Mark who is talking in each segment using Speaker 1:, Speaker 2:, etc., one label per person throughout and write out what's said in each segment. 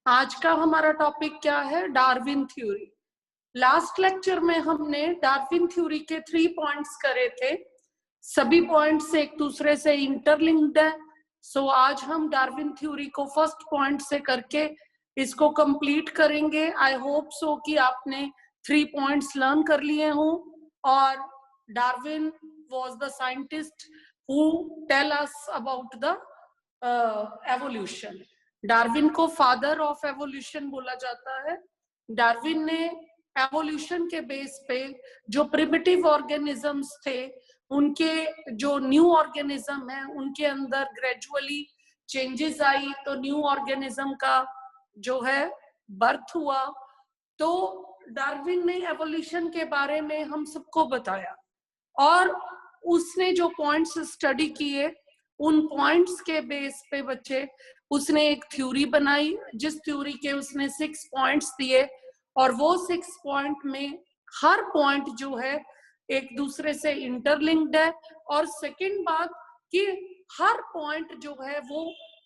Speaker 1: आज का हमारा टॉपिक क्या है? Darwin theory. लास्ट लेक्चर में हमने डार्विन थ्योरी के 3 पॉइंट्स करे थे। सभी पॉइंट्स एक दूसरे से इंटरलिंक्ड है। सो आज हम डार्विन थ्योरी को फर्स्ट पॉइंट से करके इसको कंप्लीट करेंगे। आई होप सो कि आपने 3 पॉइंट्स लर्न कर लिए हों। और Darwin was the scientist who tell us about the evolution. Darwin को फादर ऑफ एवोल्यूशन बोला जाता है। डार्विन ने एवोल्यूशन के बेस पे जो प्रिमिटिव ऑर्गेनिजम्स थे, उनके जो न्यू ऑर्गेनिज्म है उनके अंदर ग्रेजुअली चेंजेस आई, तो न्यू ऑर्गेनिज्म का जो है बर्थ हुआ। तो डार्विन ने एवोल्यूशन के बारे में हम सबको बताया और उसने जो पॉइंट्स स्टडी किए उन पॉइंट्स के बेस पे बच्चे उसने एक थ्योरी बनाई, जिस थ्योरी के उसने 6 पॉइंट्स दिए और वो 6 पॉइंट में हर पॉइंट जो है एक दूसरे से इंटरलिंक्ड है। और सेकंड बात कि हर पॉइंट जो है वो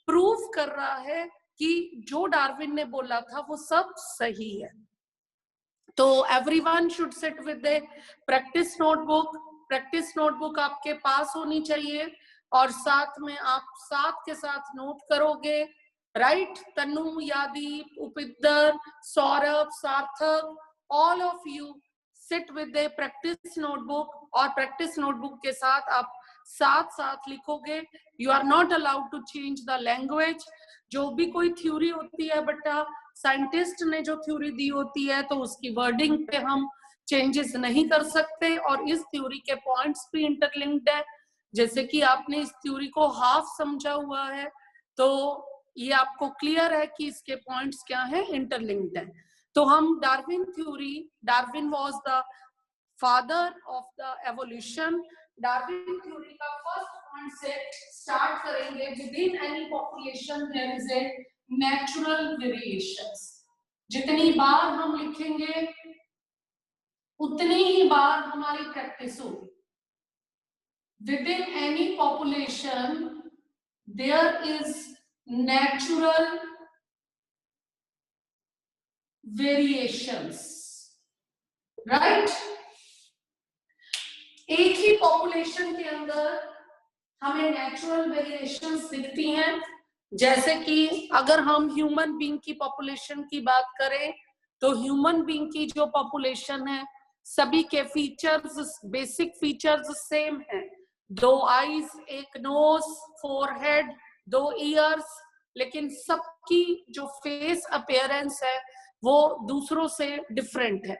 Speaker 1: प्रूव कर रहा है कि जो डार्विन ने बोला था वो सब सही है। तो everyone should seat with a practice notebook. Practice notebook आपके पास होनी चाहिए और साथ में आप साथ के साथ नोट करोगे। Right? Tanu, Yadeep, Upinder, Saurabh, Sarthak, all of you sit with a practice notebook और प्रैक्टिस नोटबुक के साथ आप साथ साथ लिखोगे। You are not allowed to change the language. जो भी कोई थ्योरी होती है बेटा, साइंटिस्ट ने जो थ्योरी दी होती है तो उसकी वर्डिंग पे हम चेंजेस नहीं कर सकते। और इस थ्योरी के पॉइंट्स भी इंटरलिंक्ड है। जैसे कि आपने इस थ्योरी को हाफ समझा हुआ है तो ये आपको क्लियर है कि इसके पॉइंट्स क्या है, इंटरलिंक्ड है। तो हम Darwin theory, Darwin was the father of the evolution, Darwin theory का फर्स्ट पॉइंट से स्टार्ट करेंगे। Within any population there is a natural variations. जितनी बार हम लिखेंगे उतनी ही बार हमारी प्रैक्टिस होगी। Within any population there is natural variations, right? एक ही पॉपुलेशन के अंदर हमें नेचुरल वेरिएशंस दिखती हैं। जैसे कि अगर हम ह्यूमन बीइंग की पॉपुलेशन की बात करें तो ह्यूमन बीइंग की जो पॉपुलेशन है सभी के फीचर्स, बेसिक फीचर्स सेम है। 2 आईज, 1 नोज, 4 हेड, 2 ईयर्स, लेकिन सबकी जो फेस अपीयरेंस है वो दूसरों से डिफरेंट है।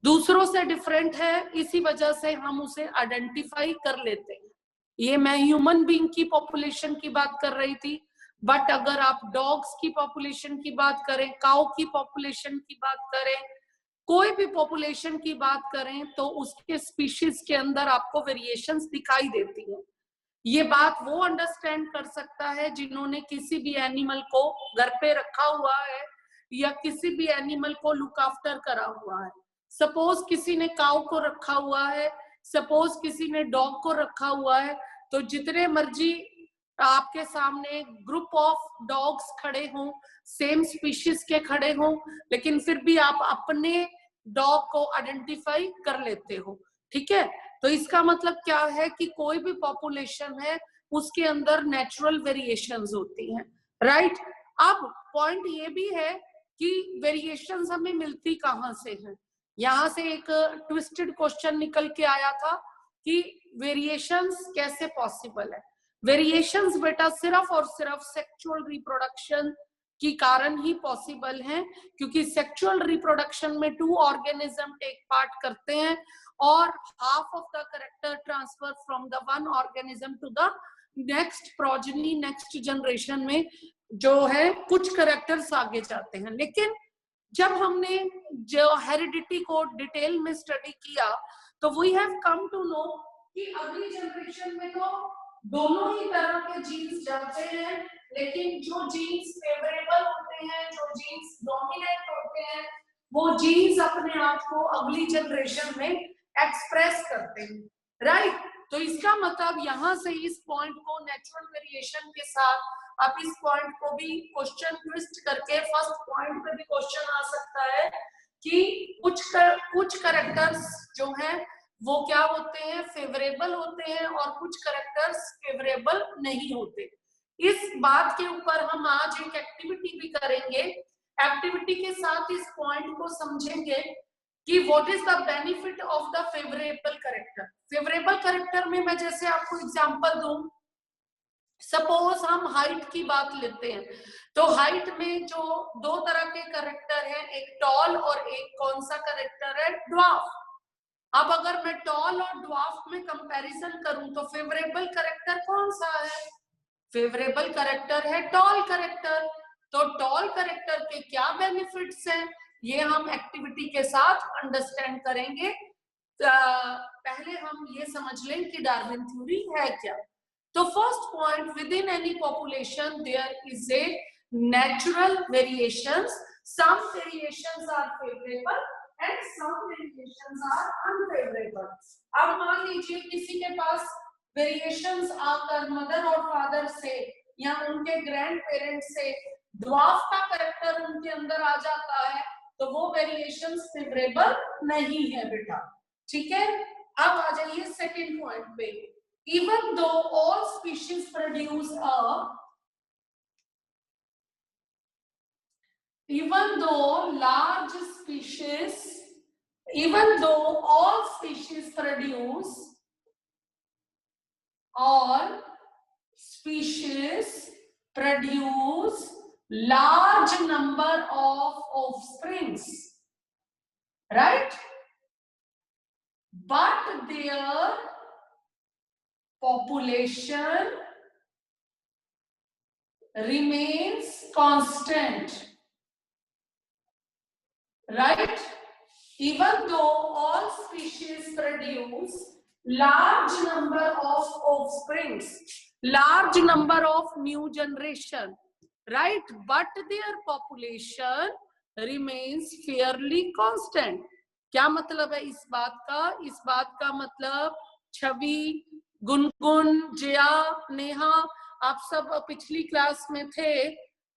Speaker 1: दूसरों से डिफरेंट है, इसी वजह से हम उसे आइडेंटिफाई कर लेते हैं। ये मैं ह्यूमन बीइंग की पॉपुलेशन की बात कर रही थी, बट अगर आप डॉग्स की पॉपुलेशन की बात करें, काऊ की पॉपुलेशन की बात करें, कोई भी पॉपुलेशन की बात करें तो उसके स्पीशीज के अंदर आपको वेरिएशंस दिखाई देती हैं। ये बात वो अंडरस्टैंड कर सकता है जिन्होंने किसी भी एनिमल को घर पे रखा हुआ है या किसी भी एनिमल को लुक आफ्टर करा हुआ है। सपोज किसी ने काऊ को रखा हुआ है, सपोज किसी ने डॉग को रखा हुआ है, तो जितने मर्जी आपके सामने ग्रुप ऑफ डॉग्स खड़े हों, सेम स्पीशीज के खड़े हों, लेकिन फिर भी आप अपने डॉग को आइडेंटिफाई कर लेते हो। ठीक है? तो इसका मतलब क्या है कि कोई भी पॉपुलेशन है उसके अंदर नेचुरल वेरिएशंस होती हैं। राइट? अब पॉइंट ये भी है कि वेरिएशंस हमें मिलती कहाँ से हैं। यहाँ से एक ट्विस्टेड क्वेश्चन निकल के आया था कि वेरिएशंस कैसे पॉसिबल है। वेरिएशंस बेटा सिर्फ और सिर्फ सेक्सुअल रिप्रोडक्शन की कारण ही पॉसिबल हैं, क्योंकि सेक्सुअल रिप्रोडक्शन में 2 ऑर्गेनिज्म टेक पार्ट करते हैं और half of the character transfer from the one organism to the next progeny, next generation में जो है कुछ कैरेक्टर्स आगे जाते हैं। लेकिन जब हमने जो हेरिडिटी को डिटेल में स्टडी किया तो we have come to know कि अगली जनरेशन में तो दोनों ही तरह के जीन्स जाते हैं, लेकिन जो जीन्स फेवरेबल होते हैं, जो जीन्स डोमिनेंट होते हैं, वो जीन्स अपने आप को अगली जनरेशन में एक्सप्रेस करते हैं। राइट? तो इसका मतलब यहाँ से इस पॉइंट को नेचुरल वेरिएशन के साथ आप इस पॉइंट को भी क्वेश्चन ट्विस्ट करके के फर्स्ट पॉइंट पे भी क्वेश्चन आ सकता है कि कुछ करेक्टर्स जो हैं वो क्या होते हैं, फेवरेबल होते हैं, और कुछ करेक्टर्स फेवरेबल नहीं होते। इस बात के ऊपर हम आज एक एक्टिविटी भी करेंगे। एक्टिविटी के साथ इस पॉइंट को समझेंगे कि what is the benefit of the favourable character. Favourable character में मैं जैसे आपको एग्जांपल दूं, सपोज हम हाइट की बात लेते हैं, तो हाइट में जो दो तरह के करेक्टर हैं, एक टॉल और एक कौन सा करेक्टर है, ड्वार्फ। अब अगर मैं टॉल और ड्वार्फ में कंपैरिजन करूं तो फेवरेबल करेक्टर कौन सा है, फेवरेबल करेक्टर है टॉल करेक्टर। तो टॉल करेक्टर के क्या बेनिफिट्स हैं, ये हम एक्टिविटी के साथ अंडरस्टैंड करेंगे। पहले हम ये समझ लें कि डार्विन थ्योरी है क्या। तो first point, within any population there is a natural variations, some variations are favourable and some variations are unfavourable. अब मान लीजिए किसी के पास वेरिएशंस आकर मदर और फादर से या उनके ग्रैंड पेरेंट्स से ड्वार्फ का कैरेक्टर उनके अंदर आ जाता है, तो वो वेरिएशंस फेवरेबल नहीं है बेटा, ठीक है। अब आ जाइए सेकंड पॉइंट पे, even though all species produce even though large species, even though all species produce, all species produce large number of offsprings, right? But their population remains constant, right? Even though all species produce large number of offsprings, large number of new generation, right? But their population remains fairly constant. क्या मतलब है इस बात का? इस बात का मतलब छवि, गुनगुन, जया, नेहा, आप सब पिछली क्लास में थे,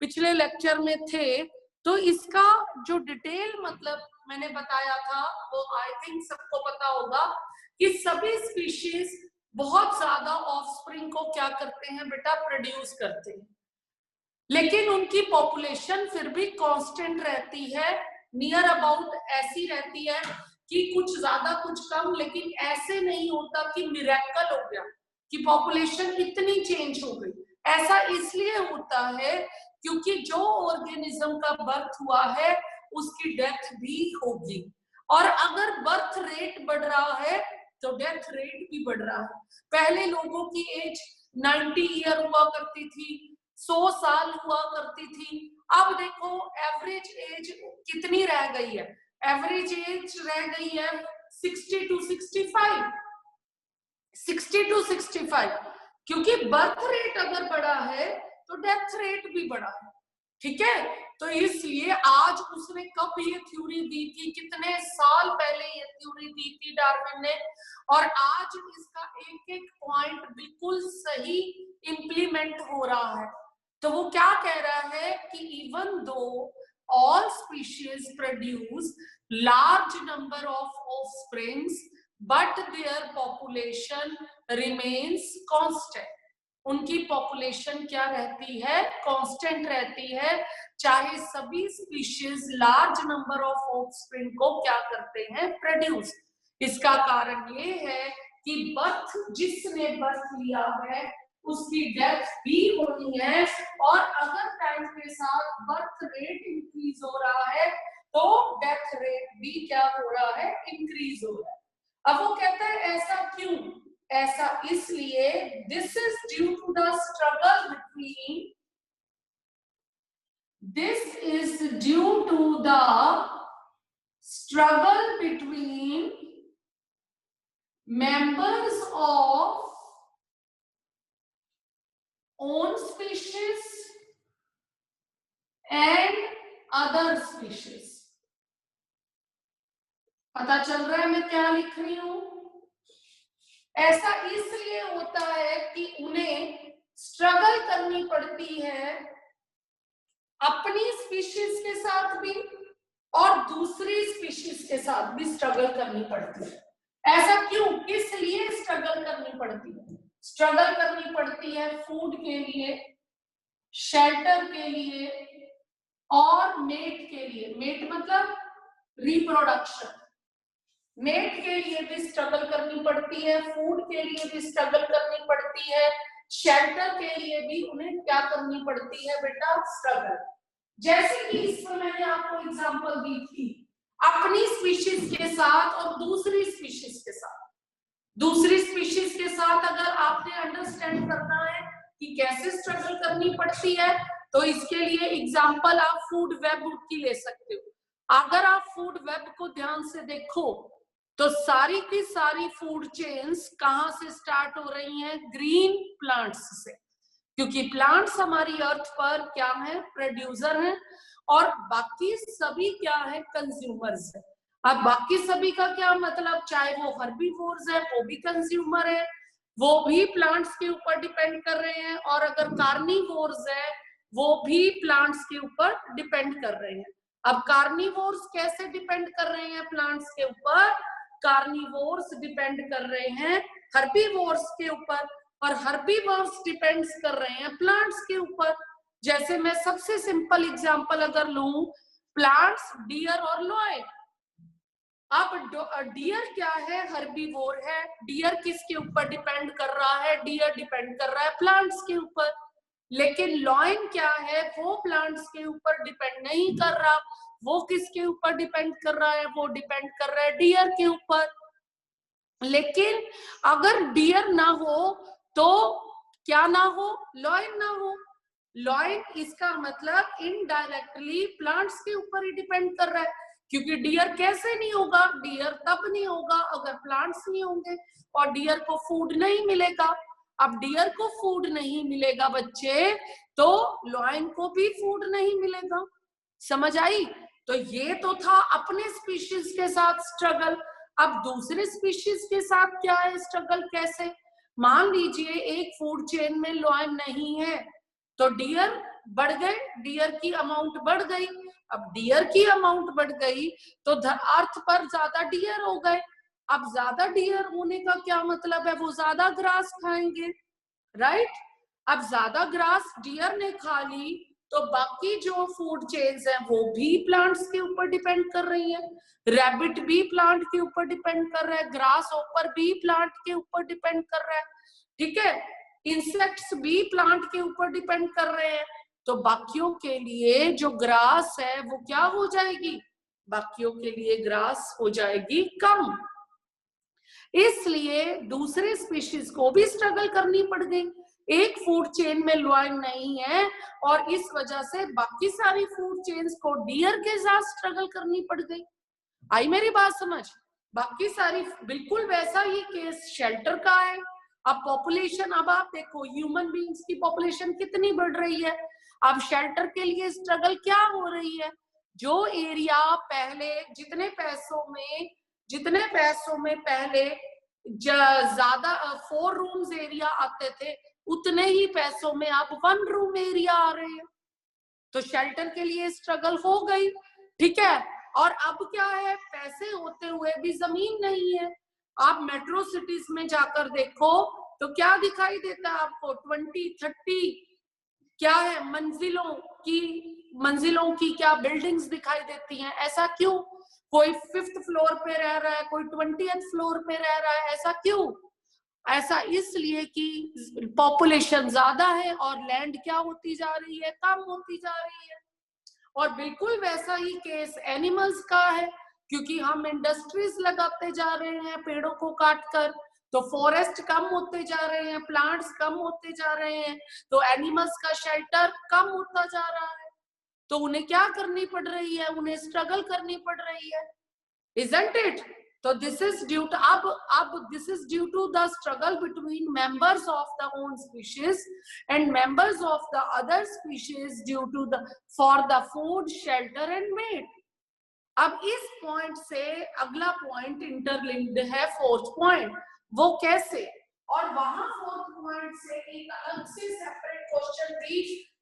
Speaker 1: पिछले लेक्चर में थे, तो इसका जो डिटेल मतलब मैंने बताया था वो आई थिंक सबको पता होगा कि सभी स्पीशीज बहुत ज्यादा ऑफस्प्रिंग को क्या करते हैं बेटा, प्रोड्यूस करते हैं, लेकिन उनकी पॉपुलेशन फिर भी कांस्टेंट रहती है, नियर अबाउट ऐसी रहती है कि कुछ ज्यादा कुछ कम, लेकिन ऐसे नहीं होता कि मिरेकल हो गया कि पॉपुलेशन इतनी चेंज हो गई। ऐसा इसलिए होता है क्योंकि जो ऑर्गेनिज्म का बर्थ हुआ है उसकी डेथ भी होगी, और अगर बर्थ रेट बढ़ रहा है तो डेथ रेट भी बढ़ रहा है। पहले लोगों की एज 90 ईयर हुआ करती थी, 100 साल हुआ करती थी, अब देखो एवरेज एज कितनी रह गई है, एवरेज एज रह गई है 60 to 65, 60 to 65, क्योंकि बर्थ रेट अगर बढ़ा है तो डेथ रेट भी बढ़ा है, ठीक है। तो इसलिए आज उसने कब ये थ्योरी दी थी, कितने साल पहले ये थ्योरी दी थी डार्विन ने, और आज इसका एक एक पॉइंट बिल्कुल सही इंप्लीमेंट हो रहा है। तो वो क्या कह रहा है कि even though all species produce large number of offsprings but their population remains constant, उनकी पॉपुलेशन क्या रहती है, कांस्टेंट रहती है, चाहे सभी species large number of offspring को क्या करते हैं, प्रोड्यूस। इसका कारण ये है कि बर्थ, जिसने बर्थ लिया है उसकी डेथ भी होनी है, और अगर टाइम के साथ बर्थ रेट इंक्रीज हो रहा है तो डेथ रेट भी क्या हो रहा है, इंक्रीज हो रहा है। अब वो कहता है ऐसा क्यों, ऐसा इसलिए, this is due to the struggle between, this is due to the struggle between members of own species and other species। पता चल रहा है मैं क्या लिख रही हूं? ऐसा इसलिए होता है कि उन्हें स्ट्रगल करनी पड़ती है अपनी स्पीशीज के साथ भी और दूसरी स्पीशीज के साथ भी स्ट्रगल करनी पड़ती है। ऐसा क्यों, किस लिए स्ट्रगल करनी पड़ती है? स्ट्रगल करनी पड़ती है फूड के लिए, शेल्टर के लिए और मेट के लिए। मेट मतलब रिप्रोडक्शन। मेट के लिए भी स्ट्रगल करनी पड़ती है, फूड के लिए भी स्ट्रगल करनी पड़ती है, शेल्टर के लिए भी उन्हें क्या करनी पड़ती है बेटा, स्ट्रगल। जैसे कि इसमें मैंने आपको एग्जांपल दी थी, अपनी स्पीशीज के साथ और दूसरी स्पीशीज के साथ। दूसरी स्पीशीज के साथ अगर आपने अंडरस्टैंड करना है कि कैसे स्ट्रगल करनी पड़ती है, तो इसके लिए एग्जांपल आप फूड वेब की ले सकते हो। अगर आप फूड वेब को ध्यान से देखो तो सारी की सारी फूड चेन्स कहां से स्टार्ट हो रही हैं? ग्रीन प्लांट्स से, क्योंकि प्लांट्स हमारी अर्थ पर क्या है, प्रोड्यूसर हैं, और बाकी सभी क्या है, कंज्यूमर्स है। अब बाकी सभी का क्या मतलब, चाहे वो हर्बीवोर्स है वो भी कंज्यूमर है, वो भी प्लांट्स के ऊपर डिपेंड कर रहे हैं, और अगर कार्निवोर्स है वो भी प्लांट्स के ऊपर डिपेंड कर रहे हैं। अब कार्निवोर्स कैसे डिपेंड कर रहे हैं प्लांट्स के ऊपर? कार्निवोर्स डिपेंड कर रहे हैं हर्बीवोर्स के ऊपर, और हर्बीवोर्स डिपेंड्स कर रहे हैं प्लांट्स के ऊपर। जैसे मैं सबसे सिंपल एग्जांपल अगर लूं, प्लांट्स, डियर और लॉयन। अब डियर क्या है, हर्बीवोर है। डियर किसके ऊपर डिपेंड कर रहा है? डियर डिपेंड कर रहा है प्लांट्स के ऊपर। लेकिन लॉयन क्या है, वो प्लांट्स के ऊपर डिपेंड नहीं कर रहा, वो किसके ऊपर डिपेंड कर रहा है? वो डिपेंड कर रहा है डियर के ऊपर। लेकिन अगर डियर ना हो तो क्या ना हो, लॉयन ना हो। लॉयन इसका मतलब इनडायरेक्टली प्लांट्स के ऊपर ही डिपेंड कर रहा है, क्योंकि डियर कैसे नहीं होगा? डियर तब नहीं होगा अगर प्लांट्स नहीं होंगे और डियर को फूड नहीं मिलेगा। अब डियर को फूड नहीं मिलेगा बच्चे, तो लॉयन को भी फूड नहीं मिलेगा। समझ आई? तो ये तो था अपने स्पीशीज के साथ स्ट्रगल। अब दूसरे स्पीशीज के साथ क्या है स्ट्रगल, कैसे? मान लीजिए एक फूड चेन में लॉयन नहीं है, तो डियर बढ़ गए, डियर की अमाउंट बढ़ गई। अब डियर की अमाउंट बढ़ गई तो अर्थ पर ज्यादा डियर हो गए। अब ज्यादा डियर होने का क्या मतलब है? वो ज्यादा ग्रास खाएंगे, राइट? अब ज्यादा ग्रास डियर ने खा ली तो बाकी जो फूड चेन्स हैं वो भी प्लांट्स के ऊपर डिपेंड कर रही हैं। रैबिट भी प्लांट के ऊपर डिपेंड कर रहा है, ग्रास ऊपर भी प्लांट के ऊपर डिपेंड कर रहा है, ठीक है? इंसेक्ट्स भी प्लांट के ऊपर डिपेंड कर रहे हैं। तो बाकियों के लिए जो ग्रास है वो क्या हो जाएगी? बाकियों के लिए ग्रास हो जाएगी कम। इसलिए दूसरे स्पीशीज को भी स्ट्रगल करनी पड़ गई। एक फूड चेन में लॉयन नहीं है और इस वजह से बाकी सारी फूड चेन्स को डियर के साथ स्ट्रगल करनी पड़ गई। आई मेरी बात समझ? बाकी सारी, बिल्कुल वैसा ही केस शेल्टर का है। अब पॉपुलेशन, अब आप देखो ह्यूमन बीइंग्स की पॉपुलेशन कितनी बढ़ रही है, अब शेल्टर के लिए स्ट्रगल क्या हो रही है? जो एरिया पहले जितने पैसों में पहले ज्यादा 4 रूम्स एरिया आते थे, उतने ही पैसों में अब 1 रूम एरिया आ रहे हैं। तो शेल्टर के लिए स्ट्रगल हो गई, ठीक है? और अब क्या है, पैसे होते हुए भी जमीन नहीं है। आप मेट्रो सिटीज में जाकर देखो तो क्या दिखाई देता है आपको? 20-30 क्या है, मंजिलों की क्या बिल्डिंग्स दिखाई देती हैं। ऐसा क्यों? कोई 5th फ्लोर पे रह रहा है, कोई 20th फ्लोर पे रह रहा है। ऐसा क्यों? ऐसा इसलिए कि पॉपुलेशन ज्यादा है और लैंड क्या होती जा रही है, कम होती जा रही है। और बिल्कुल वैसा ही केस एनिमल्स का है, क्योंकि हम इंडस्ट्रीज लगाते जा रहे हैं पेड़ों को काटकर, तो फॉरेस्ट कम होते जा रहे हैं, प्लांट्स कम होते जा रहे हैं, तो एनिमल्स का शेल्टर कम होता जा रहा है। तो उन्हें क्या करनी पड़ रही है? उन्हें स्ट्रगल करनी पड़ रही है, isn't it? So this is due to the struggle between members of the own species and members of the other species due to for the food, shelter and mate. अब इस पॉइंट से अगला point interlinked है, 4th point. वो कैसे? और वहां 4th point से एक अलग से सेपरेट क्वेश्चन भी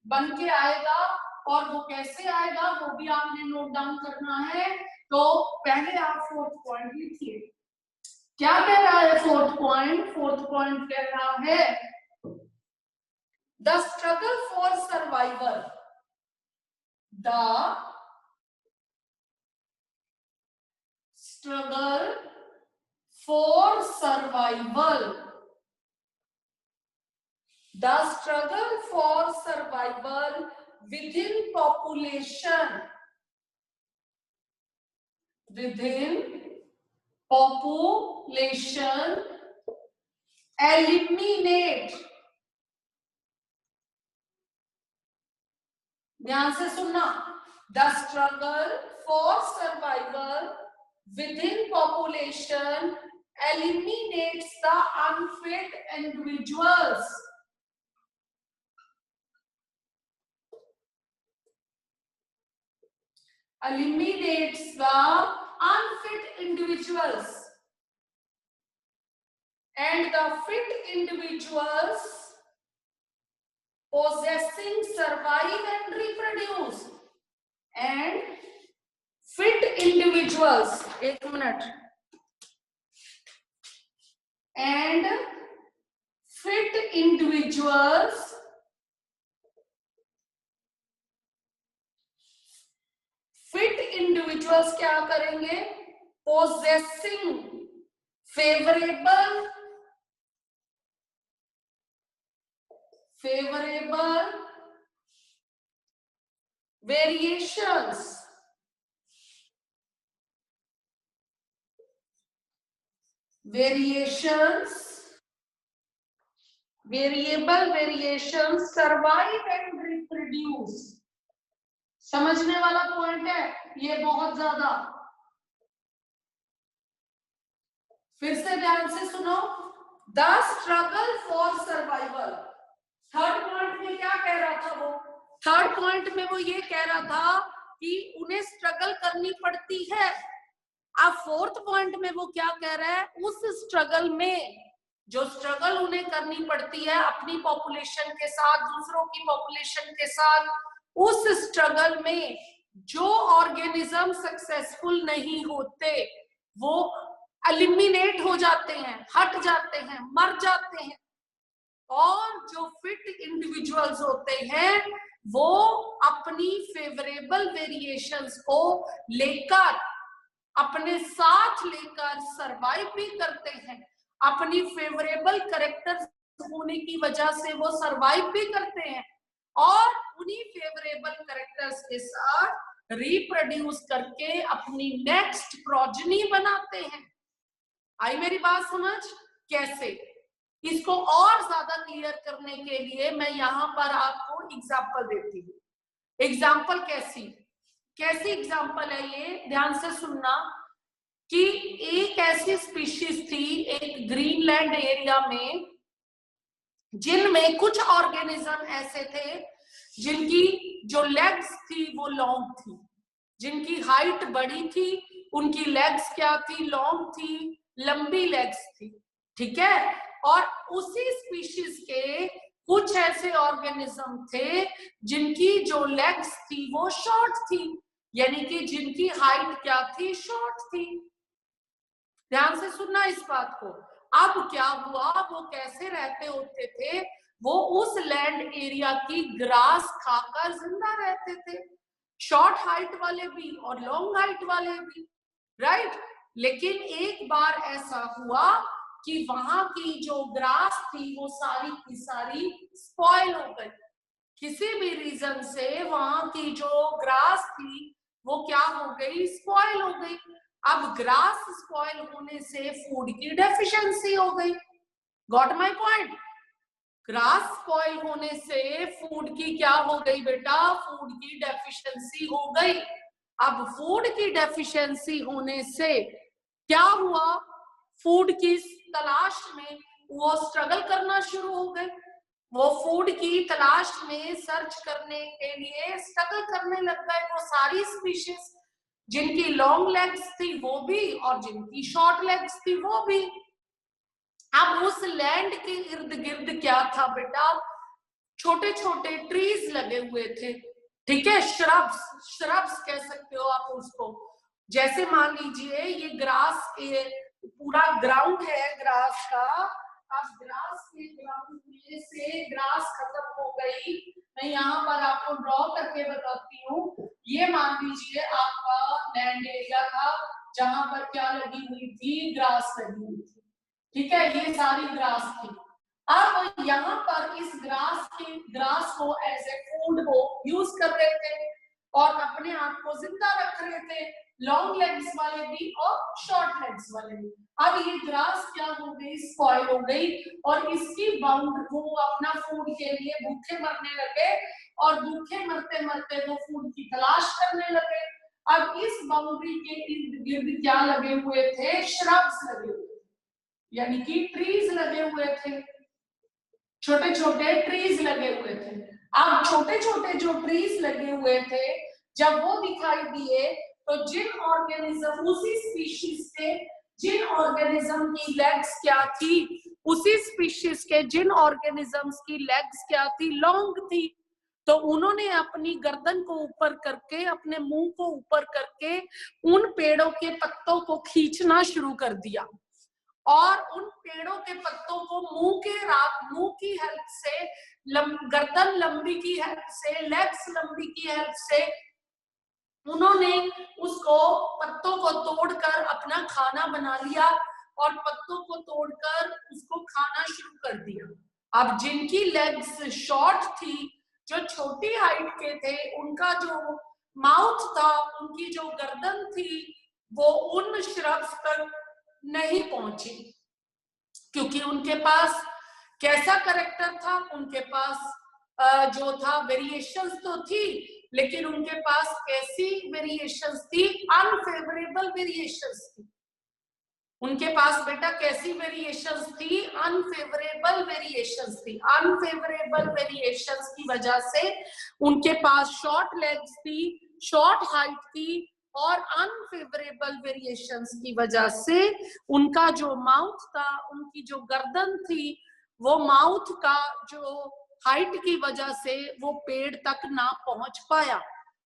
Speaker 1: बन के आएगा और वो कैसे आएगा वो भी आपने नोट डाउन करना है। तो पहले आप फोर्थ पॉइंट लिखिए। क्या कह रहा है फोर्थ पॉइंट? फोर्थ पॉइंट कह रहा है the struggle for survival, the struggle for survival, the struggle for survival within population, eliminate, ध्यान से सुनना, the struggle for survival within population eliminates the unfit individuals, eliminates the unfit individuals, and the fit individuals possessing survive and reproduce, and fit individuals, एक minute, and fit individuals क्या करेंगे? possessing favorable variations, variable variations survive and reproduce। समझने वाला point है ये बहुत ज्यादा। फिर से ध्यान से सुनो, the struggle for survival. Third point में क्या कह रहा था वो? थर्ड पॉइंट में वो ये कह रहा था कि उन्हें स्ट्रगल करनी पड़ती है। अब फोर्थ पॉइंट में वो क्या कह रहा है? उस स्ट्रगल में, जो स्ट्रगल उन्हें करनी पड़ती है अपनी पॉपुलेशन के साथ, दूसरों की पॉपुलेशन के साथ, उस स्ट्रगल में जो ऑर्गेनिज्म सक्सेसफुल नहीं होते वो एलिमिनेट हो जाते हैं, हट जाते हैं, मर जाते हैं, और जो फिट इंडिविजुअल्स होते हैं वो अपनी फेवरेबल वेरिएशंस को लेकर, अपने साथ लेकर सरवाइव भी करते हैं। अपनी फेवरेबल कैरेक्टर्स होने की वजह से वो सरवाइव भी करते हैं और उन्हीं फेवरेबल कैरेक्टर्स के साथ रिप्रोड्यूस करके अपनी नेक्स्ट प्रोजनी बनाते हैं। आई मेरी बात समझ? कैसे? इसको और ज्यादा क्लियर करने के लिए मैं यहाँ पर आपको एग्जाम्पल देती हूँ। एग्जाम्पल कैसी एग्जाम्पल है ये? ध्यान से सुनना कि एक ऐसी स्पीशीज थी एक ग्रीनलैंड एरिया में, जिनमें कुछ ऑर्गेनिज्म ऐसे थे जिनकी जो लेग्स थी वो लॉन्ग थी, जिनकी हाइट बड़ी थी, उनकी लेग्स क्या थी? लॉन्ग थी, लंबी लेग्स थी, ठीक है। और उसी स्पीशीज के कुछ ऐसे ऑर्गेनिज्म थे जिनकी जो लेग्स थी वो शॉर्ट थी, यानी कि जिनकी हाइट क्या थी? शॉर्ट थी। ध्यान से सुनना इस बात को। अब क्या हुआ, वो कैसे रहते होते थे? वो उस लैंड एरिया की ग्रास खाकर जिंदा रहते थे, शॉर्ट हाइट वाले भी और लॉन्ग हाइट वाले भी, राइट। लेकिन एक बार ऐसा हुआ कि वहां की जो ग्रास थी वो सारी की सारी स्पॉइल हो गई। किसी भी रीजन से वहां की जो ग्रास थी वो क्या हो गई? स्पॉइल हो गई। अब ग्रास स्पॉइल होने से फूड की डेफिशिएंसी हो गई। Got my point? Grass spoil होने से फूड की क्या हो गई बेटा? फूड की डेफिशिएंसी हो गई। अब फूड की डेफिशिएंसी होने से क्या हुआ? फूड की तलाश में वो स्ट्रगल करना शुरू हो गए। वो फूड की तलाश में सर्च करने के लिए स्ट्रगल करने लग गए वो सारी स्पीशीज, जिनकी लॉन्ग लेग्स थी वो भी और जिनकी शॉर्ट लेग्स थी वो भी। अब उस लैंड के इर्द गिर्द क्या था बेटा? छोटे छोटे ट्रीज लगे हुए थे, ठीक है, श्रब्स कह सकते हो आप उसको। जैसे मान लीजिए ये ग्रास, ये पूरा ग्राउंड है ग्रास का, अब ग्रास के ग्राउंड में से ग्रास खत्म हो गई, मैं यहाँ पर आपको ड्रॉ करके बताती हूँ। ये मान लीजिए आपका लैंड एरिया था जहां पर क्या लगी हुई थी, ग्रास लगी हुई थी, ठीक है, ये सारी ग्रास थी। अब यहाँ पर इस ग्रास को एज ए फूड को यूज कर रहे थे और अपने आप को जिंदा रख रहे थे, लॉन्ग लेग्स वाले भी और शॉर्ट लेग्स वाले भी। अब ये ग्रास क्या हो गई, स्पॉइल हो गई और इसकी बाउंड को अपना फूड के लिए भूखे मरने लगे और भूखे मरते मरते वो फूड की तलाश करने लगे। अब इस बाउंड्री के इर्द गिर्द क्या लगे हुए थे, श्रब्स लगे हुए थे, यानी कि ट्रीज लगे हुए थे, छोटे छोटे ट्रीज लगे हुए थे। अब छोटे छोटे जो ट्रीज लगे हुए थे जब वो दिखाई दिए तो जिन ऑर्गेनिज्म, उसी स्पीशीज के जिन ऑर्गेनिज्म की लेग्स क्या थी, उसी स्पीशीज के जिन ऑर्गेनिजम्स की लेग्स क्या थी, लॉन्ग थी, तो उन्होंने अपनी गर्दन को ऊपर करके, अपने मुंह को ऊपर करके उन पेड़ों के पत्तों को खींचना शुरू कर दिया और उन पेड़ों के पत्तों को मुंह की हेल्प से, गर्दन लंबी की हेल्प से, लेग्स लंबी की हेल्प से उन्होंने उसको पत्तों को तोड़कर अपना खाना बना लिया और पत्तों को तोड़कर उसको खाना शुरू कर दिया। अब जिनकी लेग्स शॉर्ट थी, जो छोटी हाइट के थे, उनका जो माउथ था, उनकी जो गर्दन थी, वो उन श्रब्स तक नहीं पहुंची, क्योंकि उनके पास कैसा करेक्टर था, उनके पास जो था वेरिएशंस तो थी, लेकिन उनके पास कैसी वेरिएशंस थी, अनफेवरेबल वेरिएशंस थी। उनके पास बेटा कैसी वेरिएशंस थी, अनफेवरेबल वेरिएशंस थी। अनफेवरेबल वेरिएशंस की वजह से उनके पास शॉर्ट लेग्स थी, शॉर्ट हाइट थी और अनफेवरेबल वेरिएशंस की वजह से उनका जो माउथ था, उनकी जो गर्दन थी, वो माउथ का जो हाइट की वजह से वो पेड़ तक ना पहुंच पाया।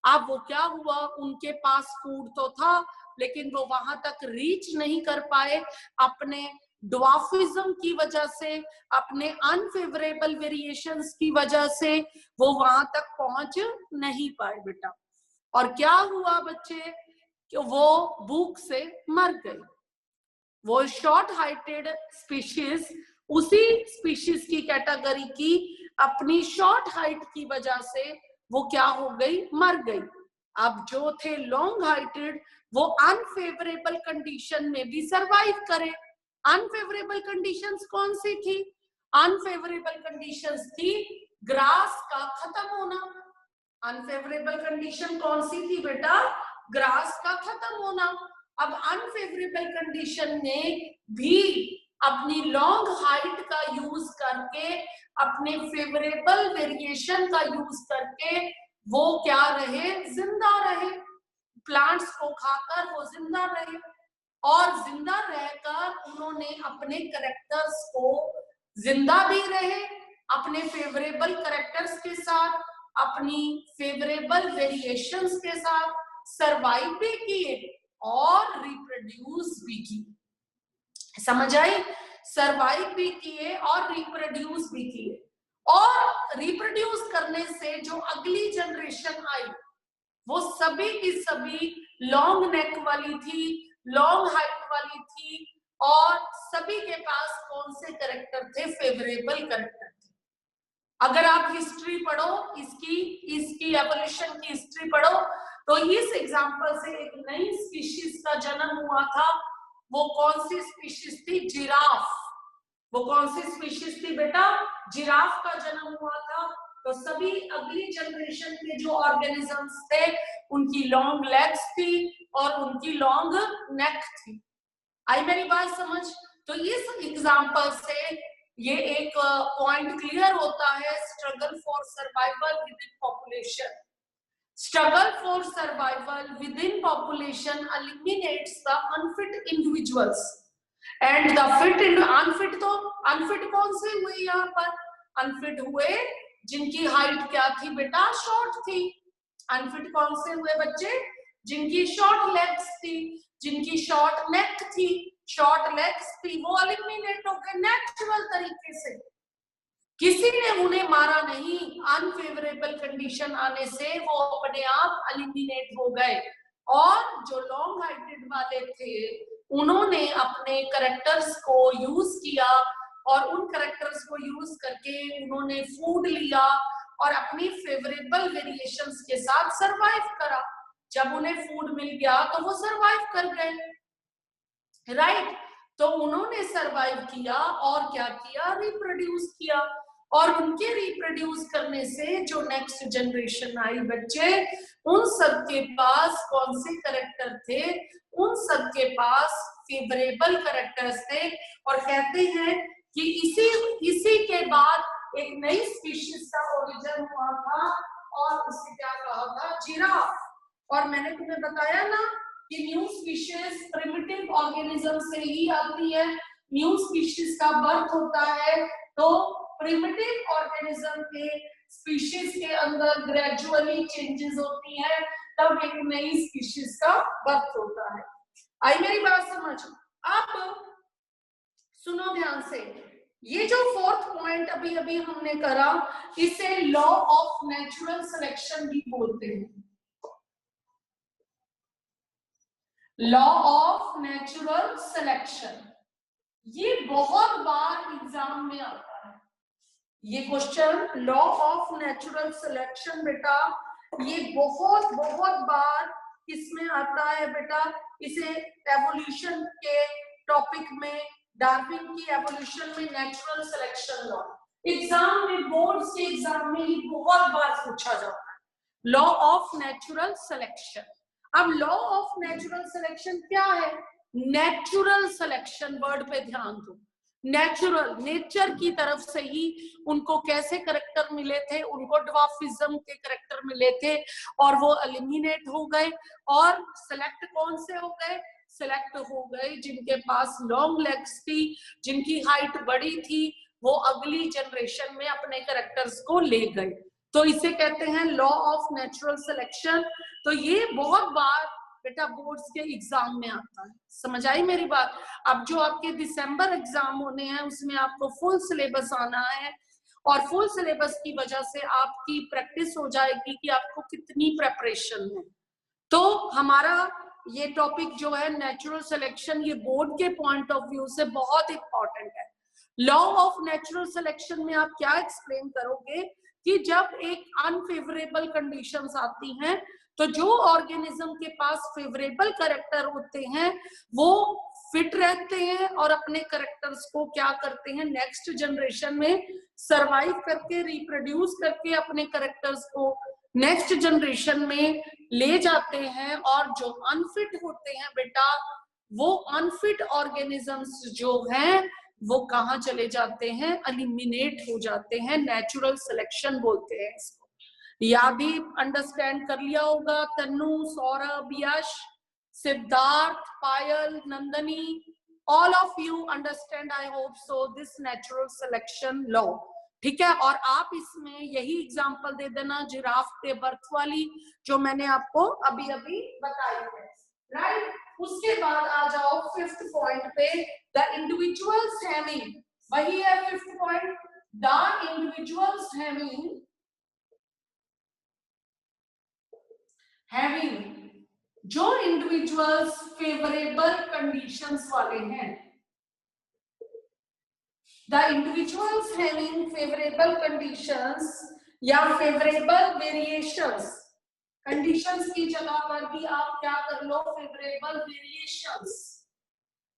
Speaker 1: अब वो क्या हुआ, उनके पास फूड तो था लेकिन वो वहां तक रीच नहीं कर पाए, अपने ड्वार्फिज्म की वजह से, अपने अनफेवरेबल वेरिएशंस की वजह से वो वहां तक पहुंच नहीं पाए बेटा। और क्या हुआ बच्चे, कि वो भूख से मर गए। वो शॉर्ट हाइटेड स्पीशीज, उसी स्पीशीज की कैटेगरी की, अपनी शॉर्ट हाइट की वजह से वो क्या हो गई, मर गई। अब जो थे लॉन्ग हाइटेड, वो अनफेवरेबल कंडीशन में भी सरवाइव करे। अनफेवरेबल कंडीशंस कौन सी थी, अनफेवरेबल कंडीशंस थी ग्रास का खत्म होना। अनफेवरेबल कंडीशन कौन सी थी बेटा, ग्रास का खत्म होना। अब अनफेवरेबल कंडीशन में भी अपनी लॉन्ग हाइट का यूज करके, अपने फेवरेबल वेरिएशन का यूज करके वो क्या रहे, जिंदा रहे, प्लांट्स को खाकर वो जिंदा रहे और जिंदा रहकर उन्होंने अपने कैरेक्टर्स को जिंदा भी रहे, अपने फेवरेबल कैरेक्टर्स के साथ, अपनी फेवरेबल वेरिएशंस के साथ सरवाइव भी किए और रिप्रोड्यूस भी किए। समझ आई, सरवाइव भी किए और रिप्रोड्यूस भी किए। और रिप्रोड्यूस करने से जो अगली जनरेशन आई वो सभी की सभी लॉन्ग नेक वाली थी, लॉन्ग हाइट वाली थी और सभी के पास कौन से कैरेक्टर थे, फेवरेबल कैरेक्टर थे। अगर आप हिस्ट्री पढ़ो, इसकी एवोल्यूशन की हिस्ट्री पढ़ो, तो इस एग्जांपल से एक नई स्पीशीज का जन्म हुआ था। वो कौन सी स्पीशीज थी, जिराफ। वो कौन सी स्पीशीज थी बेटा, जिराफ का जन्म हुआ था। तो सभी अगली जनरेशन के जो ऑर्गेनिजम्स थे उनकी लॉन्ग लेग्स थी और उनकी लॉन्ग नेक थी। आई मेरी बात समझ। तो इस एग्जांपल से ये एक पॉइंट क्लियर होता है, struggle for survival with in population. Struggle for survival within population eliminates the unfit individuals and the unfit तो unfit कौन से हुए यहाँ पर, unfit हुए जिनकी हाइट क्या थी बेटा, शॉर्ट थी। अनफिट कौन से हुए बच्चे? जिनकी शॉर्ट लेग्स थी, जिनकी शॉर्ट नेक थी, शॉर्ट लेग्स थी, वो एलिमिनेट हो गए नेचुरल तरीके से। किसी ने उन्हें मारा नहीं, अनफेवरेबल कंडीशन आने से वो अपने आप एलिमिनेट हो गए। और जो लॉन्ग हाइटेड वाले थे उन्होंने अपने करेक्टर्स को यूज किया और उन करेक्टर्स को यूज करके उन्होंने फूड लिया और अपनी फेवरेबल वेरिएशंस के साथ सरवाइव करा। जब उन्हें फूड मिल गया तो वो सरवाइव कर गए, राइट? तो उन्होंने सरवाइव किया और क्या किया? रिप्रोड्यूस किया। और उनके रिप्रोड्यूस करने से जो नेक्स्ट जनरेशन आई बच्चे, उन सब के पास कौन से करेक्टर थे? उन सब के पास फेवरेबल करेक्टर्स थे। और कहते हैं कि इसी के बाद एक नई स्पीशीज का ओरिजिन हुआ था और उसे क्या कहा था? जिराफ। और मैंने तुम्हें बताया ना कि न्यू स्पीशीज प्रिमिटिव ऑर्गेनिज्म से ही आती है। न्यू स्पीशीज का बर्थ होता है तो प्रिमिटिव ऑर्गेनिज्म के स्पीशीज के अंदर ग्रेजुअली चेंजेस होती है, तब एक नई स्पीशीज का बर्थ होता है। आई मेरी बात समझ? अब सुनो ध्यान से, ये जो फोर्थ पॉइंट अभी अभी हमने करा, इसे लॉ ऑफ नेचुरल सिलेक्शन भी बोलते हैं। लॉ ऑफ नेचुरल सिलेक्शन, ये बहुत बार एग्जाम में आता है। ये question law of natural selection बेटा, ये बहुत बार किसमें आता है बेटा? इसे एवोल्यूशन के टॉपिक में, डार्विन की एवोल्यूशन में नेचुरल सिलेक्शन लॉ, एग्जाम में, बोर्ड्स के एग्जाम में ये बहुत बार पूछा जाता है, लॉ ऑफ नेचुरल सिलेक्शन। अब लॉ ऑफ नेचुरल सिलेक्शन क्या है? नेचुरल सिलेक्शन, वर्ड पे ध्यान दो। नेचुरल, नेचर की तरफ से ही उनको कैसे करेक्टर मिले थे? उनको ड्वार्फिज्म के करेक्टर मिले थे और वो एलिमिनेट हो गए। और सिलेक्ट कौन से हो गए? सिलेक्ट हो गए जिनके पास लॉन्ग लेग्स थी, जिनकी हाइट बड़ी थी, वो अगली जनरेशन में अपने करेक्टर्स को ले गए। तो इसे कहते हैं लॉ ऑफ नेचुरल सिलेक्शन। तो ये बहुत बार बेटा बोर्ड्स के एग्जाम में आता है। समझ आई मेरी बात? अब जो आपके दिसंबर एग्जाम होने हैं उसमें आपको फुल सिलेबस आना है और फुल सिलेबस की वजह से आपकी प्रैक्टिस हो जाएगी कि आपको कितनी प्रेपरेशन है। तो हमारा ये टॉपिक जो है नेचुरल सिलेक्शन, ये बोर्ड के पॉइंट ऑफ व्यू से बहुत इंपॉर्टेंट है। लॉ ऑफ नेचुरल सिलेक्शन में आप क्या एक्सप्लेन करोगे कि जब एक अनफेवरेबल कंडीशंस आती हैं तो जो ऑर्गेनिज्म के पास फेवरेबल करेक्टर होते हैं वो फिट रहते हैं और अपने करेक्टर्स को क्या करते हैं? नेक्स्ट जनरेशन में सरवाइव करके, रिप्रोड्यूस करके अपने करेक्टर्स को नेक्स्ट जनरेशन में ले जाते हैं। और जो अनफिट होते हैं बेटा, वो अनफिट ऑर्गेनिजम्स जो हैं वो कहाँ चले जाते हैं? एलिमिनेट हो जाते हैं। नेचुरल सिलेक्शन बोलते हैं इसको। यादी अंडरस्टैंड कर लिया होगा? Tannu, Saurabh, Yash, Siddharth, Payal, Nandini, all of you understand, I hope so, this natural selection law. ठीक है? और आप इसमें यही एग्जांपल दे देना जिराफ के बर्थ वाली, जो मैंने आपको अभी अभी बताई है, राइट? उसके बाद आ जाओ फिफ्थ पॉइंट पे, द इंडिविजुअल्स हैविंग, वही है fifth point, the individuals having, जो इंडिविजुअल्स फेवरेबल कंडीशंस वाले हैं, the individuals having favourable conditions या फेवरेबल वेरिएशंस, कंडीशंस की जगह पर भी आप क्या कर लो? Favourable variations.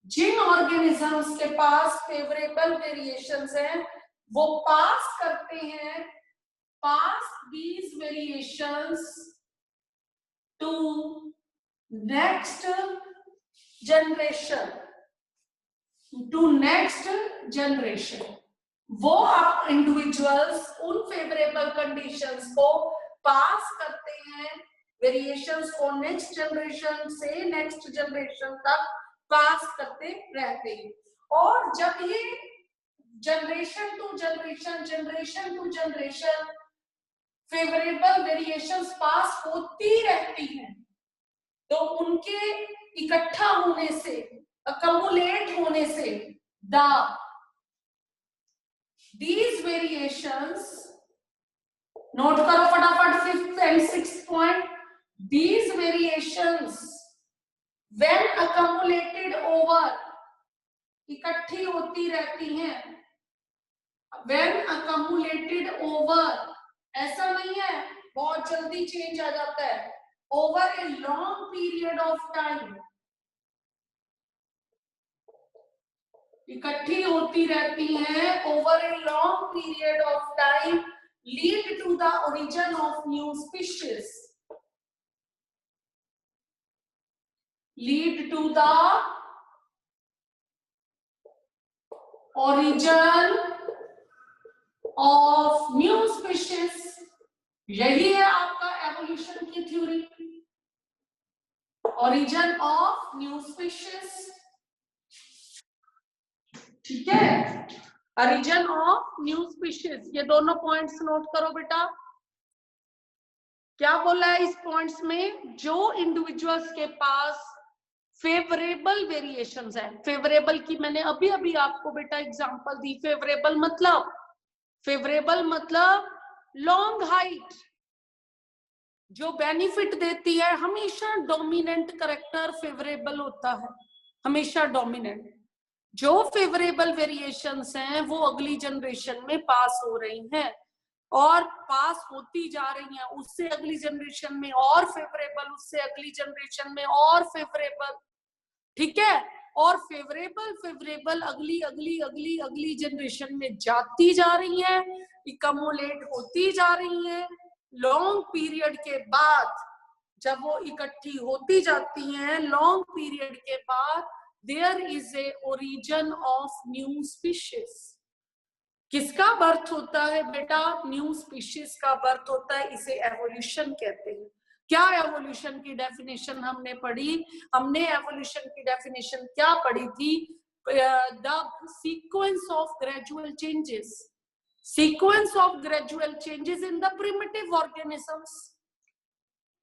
Speaker 1: जिन ऑर्गेनिजम्स के पास फेवरेबल वेरिएशंस हैं वो पास करते हैं, pass these variations to next generation, to next generation. वो आप इंडिविजुअल्स उन फेवरेबल कंडीशंस को पास करते हैं, वेरिएशंस को नेक्स्ट जनरेशन से नेक्स्ट जनरेशन तक पास करते रहते हैं। और जब ये generation to generation favourable variations pass होती रहती हैं, तो उनके इकट्ठा होने से, अकमुलेट होने से these variations, नोट करो फटाफट 5th and 6th point, these variations when accumulated over, इकट्ठी होती रहती हैं, when accumulated over, ऐसा नहीं है बहुत जल्दी चेंज आ जाता है, over a long period of time, इकट्ठी होती रहती हैं over a long period of time, lead to the origin of new species, lead to the origin of new species, यही है आपका एवोल्यूशन की theory, origin of new species, ठीक है, origin of new species, ये दोनों पॉइंट्स नोट करो बेटा। क्या बोला है इस पॉइंट्स में, जो इंडिविजुअल्स के पास फेवरेबल वेरिएशंस है, फेवरेबल की मैंने अभी अभी आपको बेटा एग्जांपल दी, फेवरेबल मतलब लॉन्ग हाइट, जो बेनिफिट देती है, हमेशा डोमिनेंट कैरेक्टर फेवरेबल होता है, हमेशा डोमिनेंट। जो फेवरेबल वेरिएशंस हैं वो अगली जनरेशन में पास हो रही हैं और पास होती जा रही हैं, उससे अगली जनरेशन में और फेवरेबल, उससे अगली जनरेशन में और फेवरेबल, ठीक है, और फेवरेबल अगली जनरेशन में जाती जा रही है, इकमुलेट होती जा रही है। लॉन्ग पीरियड के बाद जब वो इकट्ठी होती जाती हैं, लॉन्ग पीरियड के बाद there is a origin of new species. किसका बर्थ होता है बेटा, न्यू स्पीशीज का बर्थ होता है, इसे एवोल्यूशन कहते हैं। क्या एवोल्यूशन की डेफिनेशन हमने पढ़ी, हमने एवोल्यूशन की डेफिनेशन क्या पढ़ी थी, the sequence of gradual changes, sequence of gradual changes in the primitive organisms,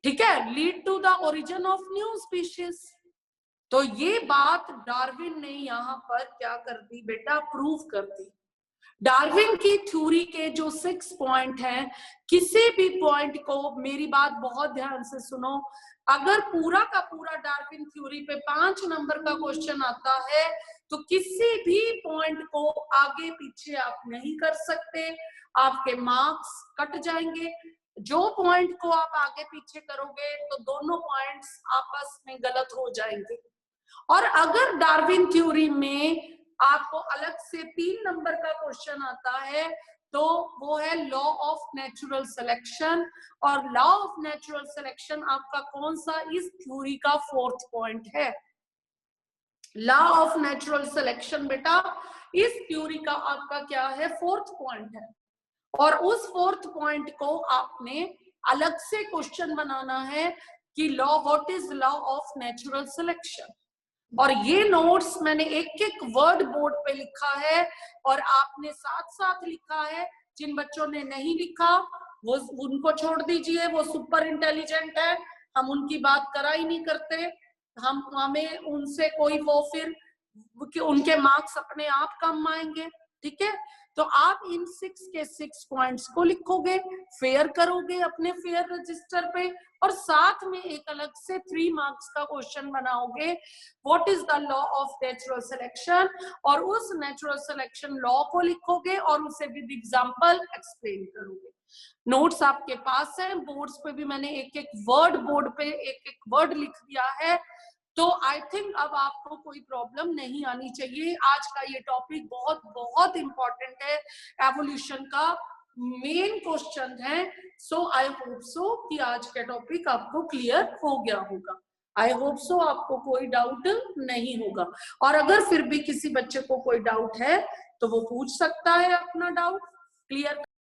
Speaker 1: ठीक है, lead to the origin of new species. तो ये बात डार्विन ने यहाँ पर क्या कर दी बेटा, प्रूव कर दी। डार्विन की थ्योरी के जो 6 पॉइंट हैं, किसी भी पॉइंट को, मेरी बात बहुत ध्यान से सुनो, अगर पूरा का पूरा डार्विन थ्योरी पे 5 नंबर का क्वेश्चन आता है तो किसी भी पॉइंट को आगे पीछे आप नहीं कर सकते, आपके मार्क्स कट जाएंगे। जो पॉइंट को आप आगे पीछे करोगे तो दोनों पॉइंट्स आपस में गलत हो जाएंगे। और अगर डार्विन थ्योरी में आपको अलग से 3 नंबर का क्वेश्चन आता है तो वो है लॉ ऑफ नेचुरल सिलेक्शन, और लॉ ऑफ नेचुरल सिलेक्शन आपका कौन सा, इस थ्योरी का 4th पॉइंट है। लॉ ऑफ नेचुरल सिलेक्शन बेटा इस थ्योरी का आपका क्या है, 4th पॉइंट है, और उस 4th पॉइंट को आपने अलग से क्वेश्चन बनाना है कि law, what is law of natural selection. और ये नोट्स मैंने एक एक वर्ड बोर्ड पे लिखा है और आपने साथ साथ लिखा है। जिन बच्चों ने नहीं लिखा वो उनको छोड़ दीजिए, वो सुपर इंटेलिजेंट है, हम उनकी बात करा ही नहीं करते, हमें उनसे कोई वो फिर उनके मार्क्स अपने आप कम आएंगे, ठीक है। तो आप इन 6 के 6 पॉइंट्स को लिखोगे, फेयर करोगे अपने फेयर रजिस्टर पे, और साथ में एक अलग से 3 मार्क्स का क्वेश्चन बनाओगे, what is the law of natural selection, और उस नेचुरल सिलेक्शन लॉ को लिखोगे और उसे विद एग्जांपल एक्सप्लेन करोगे। नोट्स आपके पास है, बोर्ड्स पे भी मैंने एक एक वर्ड, बोर्ड पे एक एक वर्ड लिख दिया है, तो आई थिंक अब आपको कोई प्रॉब्लम नहीं आनी चाहिए। आज का ये टॉपिक बहुत बहुत इंपॉर्टेंट है, एवोल्यूशन का मेन क्वेश्चन है। सो आई होप सो कि आज का टॉपिक आपको क्लियर हो गया होगा। आई होप सो आपको कोई डाउट नहीं होगा, और अगर फिर भी किसी बच्चे को कोई डाउट है तो वो पूछ सकता है, अपना डाउट क्लियर